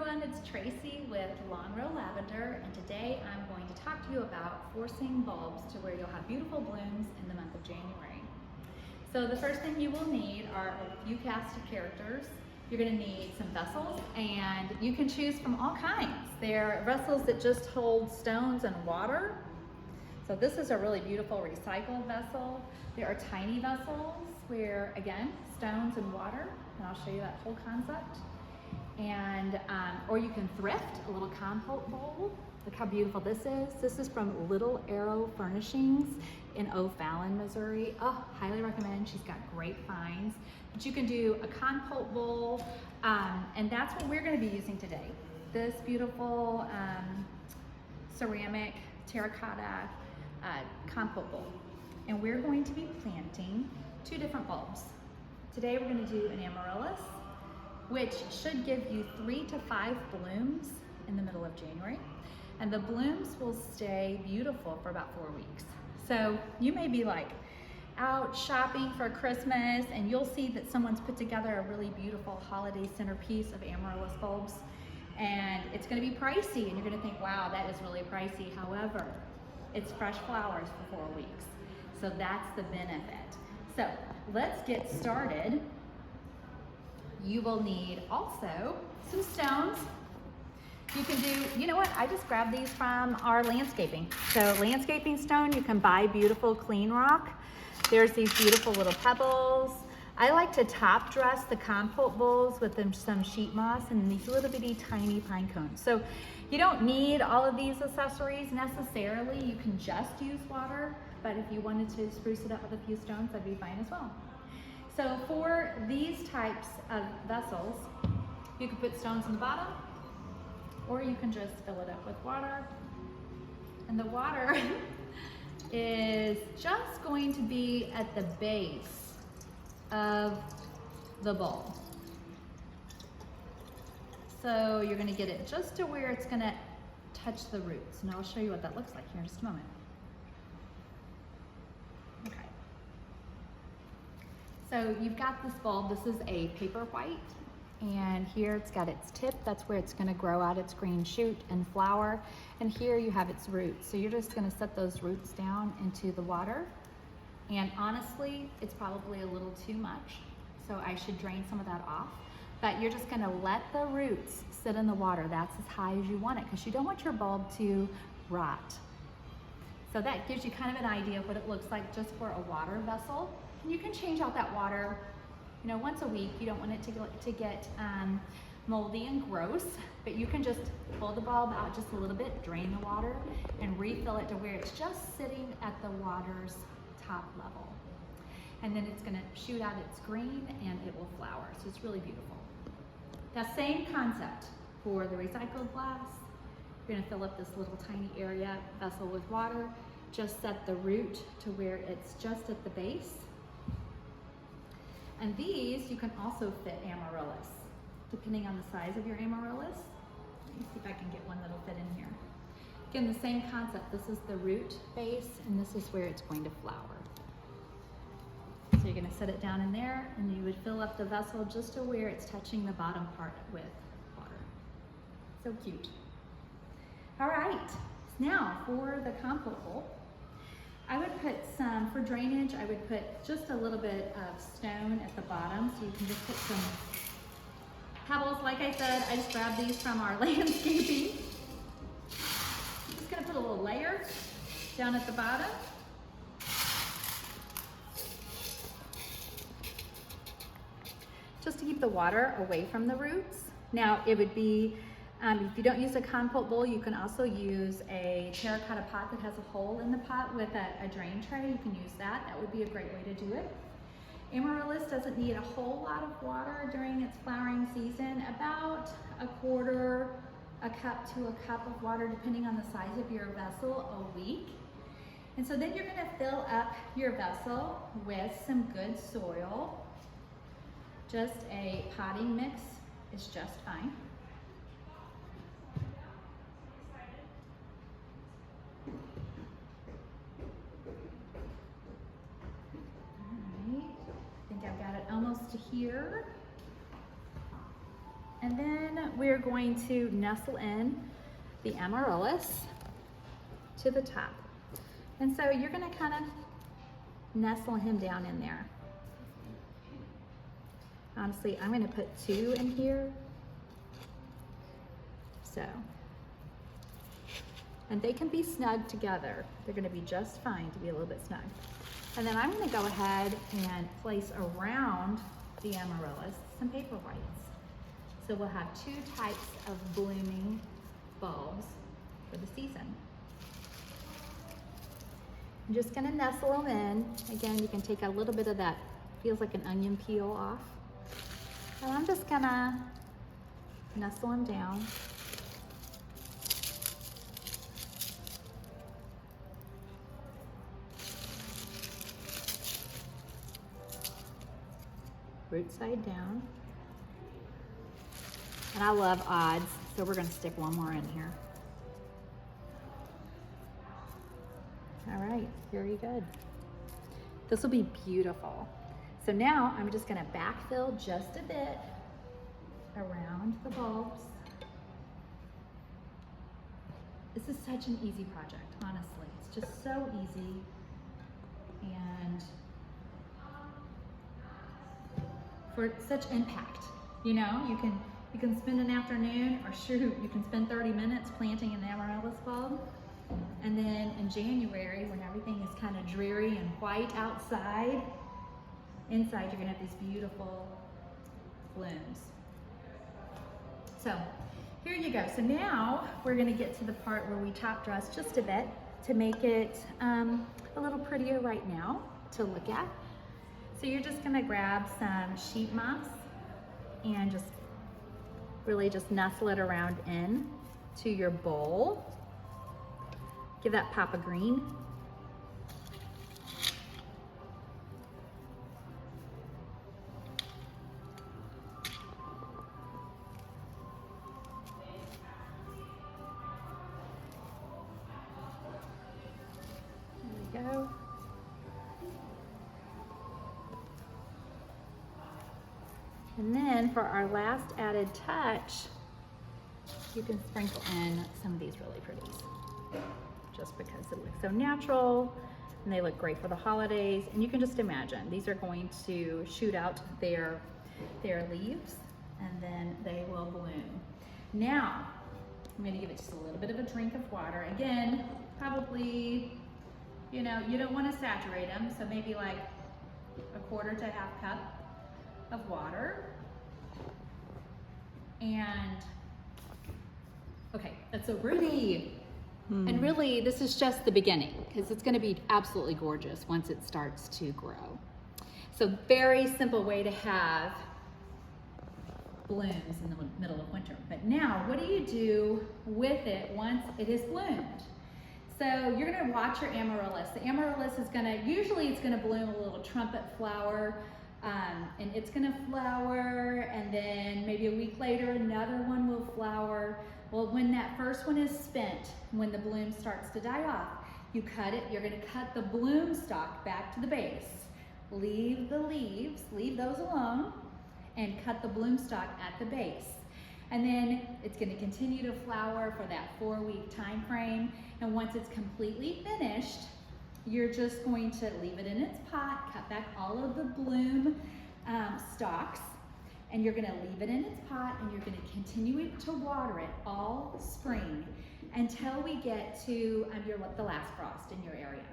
everyone, it's Tracy with Lawn Row Lavender, and today I'm going to talk to you about forcing bulbs to where you'll have beautiful blooms in the month of January. So the first thing you will need are a few cast of characters. You're going to need some vessels, and you can choose from all kinds. There are vessels that just hold stones and water. So this is a really beautiful recycled vessel. There are tiny vessels where, again, stones and water, and I'll show you that whole concept. And or you can thrift a little compost bowl. Look how beautiful this is. This is from Little Arrow Furnishings in O'Fallon, Missouri. Oh, highly recommend. She's got great finds. But you can do a compost bowl, and that's what we're going to be using today. This beautiful ceramic terracotta compost bowl, and we're going to be planting 2 different bulbs. Today we're going to do an amaryllis, which should give you 3 to 5 blooms in the middle of January. And the blooms will stay beautiful for about 4 weeks. So you may be like out shopping for Christmas and you'll see that someone's put together a really beautiful holiday centerpiece of amaryllis bulbs, and it's gonna be pricey and you're gonna think, wow, that is really pricey. However, it's fresh flowers for 4 weeks. So that's the benefit. So let's get started. You will need also some stones. You can do, you know what, I just grabbed these from our landscaping. So landscaping stone, you can buy beautiful clean rock. There's these beautiful little pebbles. I like to top dress the compost bowls with some sheet moss and these little bitty tiny pine cones. So you don't need all of these accessories necessarily. You can just use water, but if you wanted to spruce it up with a few stones, that'd be fine as well. So for these types of vessels, you can put stones in the bottom, or you can just fill it up with water. And the water is just going to be at the base of the bulb. So you're gonna get it just to where it's gonna touch the roots. And I'll show you what that looks like here in just a moment. So you've got this bulb, this is a paper white, and here it's got its tip, that's where it's gonna grow out its green shoot and flower, and here you have its roots. So you're just gonna set those roots down into the water, and honestly, it's probably a little too much, so I should drain some of that off, but you're just gonna let the roots sit in the water. That's as high as you want it, because you don't want your bulb to rot. So that gives you kind of an idea of what it looks like just for a water vessel. You can change out that water, you know, once a week. You don't want it to get moldy and gross, but you can just pull the bulb out just a little bit, drain the water, and refill it to where it's just sitting at the water's top level. And then it's gonna shoot out its green and it will flower. So it's really beautiful. That same concept for the recycled glass. You're gonna fill up this little tiny area vessel with water, just set the root to where it's just at the base. And these, you can also fit amaryllis, depending on the size of your amaryllis. Let me see if I can get one that'll fit in here. Again, the same concept. This is the root base, and this is where it's going to flower. So you're gonna set it down in there, and you would fill up the vessel just to where it's touching the bottom part with water. So cute. All right, now for the compost bowl. I would put some, for drainage, I would put just a little bit of stone at the bottom, so you can just put some pebbles. Like I said, I just grabbed these from our landscaping. I'm just gonna put a little layer down at the bottom. Just to keep the water away from the roots. Now it would be, if you don't use a compost bowl, you can also use a terracotta pot that has a hole in the pot with a drain tray. You can use that. That would be a great way to do it. Amaryllis doesn't need a whole lot of water during its flowering season, about a quarter a cup to a cup of water, depending on the size of your vessel, a week. And so then you're gonna fill up your vessel with some good soil. Just a potting mix is just fine. almost to here. And then then we're going to nestle in the amaryllis to the top. And so you're gonna kind of nestle him down in there. Honestly, I'm gonna put 2 in here. So, and they can be snug together. They're gonna be just fine to be a little bit snug. And then I'm gonna go ahead and place around the amaryllis some paper whites. So we'll have 2 types of blooming bulbs for the season. I'm just gonna nestle them in. Again, you can take a little bit of that, feels like an onion peel off. And I'm just gonna nestle them down. Root side down. And I love odds, so we're gonna stick one more in here. All right, very good. This will be beautiful. So now I'm just gonna backfill just a bit around the bulbs. This is such an easy project, honestly. It's just so easy. And for such impact, you know, you can spend an afternoon, or shoot, you can spend 30 minutes planting an amaryllis bulb. And then in January, when everything is kind of dreary and white outside, inside you're gonna have these beautiful blooms. So here you go. So now we're gonna get to the part where we top dress just a bit to make it a little prettier right now to look at. So you're just gonna grab some sheet moss and just really just nestle it around in to your bowl. Give that pop of green. There we go. And then for our last added touch, you can sprinkle in some of these really pretties, just because it looks so natural and they look great for the holidays. And you can just imagine, these are going to shoot out their leaves and then they will bloom. Now, I'm gonna give it just a little bit of a drink of water. Again, probably, you know, you don't wanna saturate them, so maybe like a quarter to half cup of water. And, okay, that's so pretty. And really, this is just the beginning, because it's gonna be absolutely gorgeous once it starts to grow. So very simple way to have blooms in the middle of winter. But now, what do you do with it once it has bloomed? So you're gonna watch your amaryllis. The amaryllis is usually it's gonna bloom a little trumpet flower, and it's gonna flower, and then maybe a week later another one will flower. Well, when that first one is spent, when the bloom starts to die off, you cut it. You're gonna cut the bloom stalk back to the base. Leave the leaves, leave those alone, and cut the bloom stalk at the base. And then it's gonna continue to flower for that 4-week time frame. And once it's completely finished, you're just going to leave it in its pot, cut back all of the bloom stalks, and you're gonna leave it in its pot, and you're gonna continue to water it all spring until we get to the last frost in your area.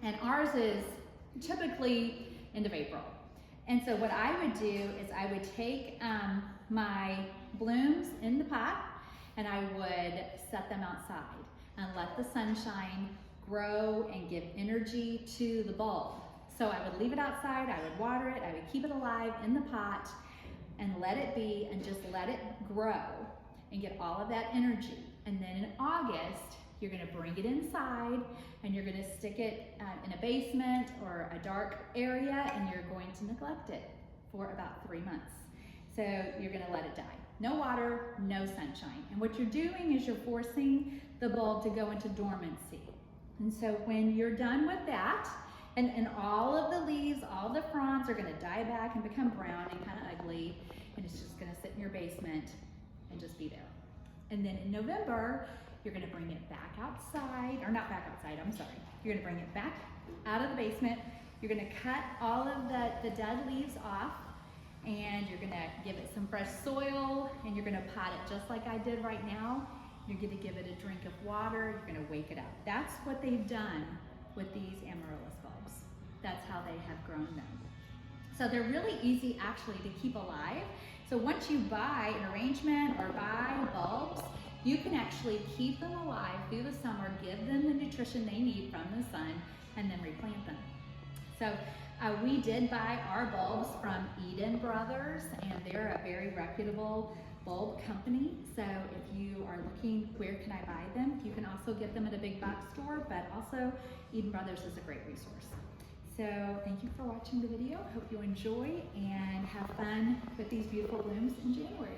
And ours is typically end of April. And so what I would do is I would take my blooms in the pot and I would set them outside and let the sunshine grow and give energy to the bulb. So I would leave it outside, I would water it, I would keep it alive in the pot and let it be and just let it grow and get all of that energy. And then in August, you're gonna bring it inside and you're gonna stick it in a basement or a dark area, and you're going to neglect it for about 3 months. So you're gonna let it die. No water, no sunshine. And what you're doing is you're forcing the bulb to go into dormancy. And so when you're done with that, and all of the leaves, all the fronds are gonna die back and become brown and kind of ugly, and it's just gonna sit in your basement. and just be there. And then in November, you're gonna bring it back outside, or not back outside, I'm sorry. You're gonna bring it back out of the basement. You're gonna cut all of the dead leaves off, and you're gonna give it some fresh soil, and you're gonna pot it just like I did right now. You're gonna give it a drink of water, you're gonna wake it up. That's what they've done with these amaryllis bulbs. That's how they have grown them. So they're really easy actually to keep alive. So once you buy an arrangement or buy bulbs, you can actually keep them alive through the summer, give them the nutrition they need from the sun, and then replant them. So we did buy our bulbs from Eden Brothers, and they're a very reputable bulb company. So if you are looking, where can I buy them? You can also get them at a big box store, but also Eden Brothers is a great resource. So thank you for watching the video. Hope you enjoy and have fun with these beautiful blooms in January.